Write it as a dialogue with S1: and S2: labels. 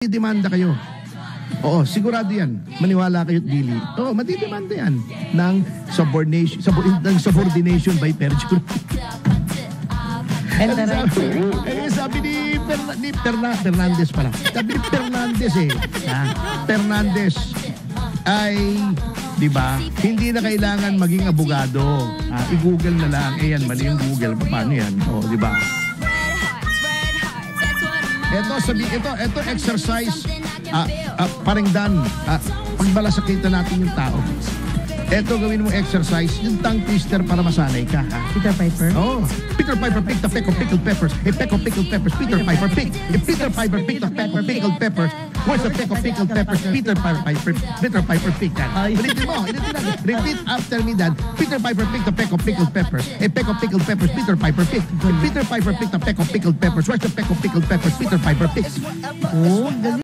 S1: Demanda kayo. Oo, sigurado yan. Maniwala kayo, Billy. Oo, matidemanda yan ng subordination by perjury. Sabi ni Fernandez pala. Sabi ni Fernandez Fernandez ay, di ba, hindi na kailangan maging abogado. I-google na lang. Yan, mali yung Google. Paano yan? Oo, di ba? Ito exercise paringdan. Pagbalasakitan natin yung tao. Ito gawin mo exercise, yung tongue twister para masanay ka.
S2: Peter Piper?
S1: Oh, Peter Piper picked a peck of pickled peppers. A peck of pickled peppers. Peter Piper picked. If Peter Piper picked a peck of pickled peppers, where's the peck of pickled peppers? Peter Piper picked that. Ulitin mo. Repeat after me, Dad. Peter Piper picked a peck of pickled peppers. A peck of pickled peppers. Peter Piper picked. If Peter Piper picked a peck of pickled peppers, where's the peck of pickled peppers? Peter Piper picked.
S2: Oh,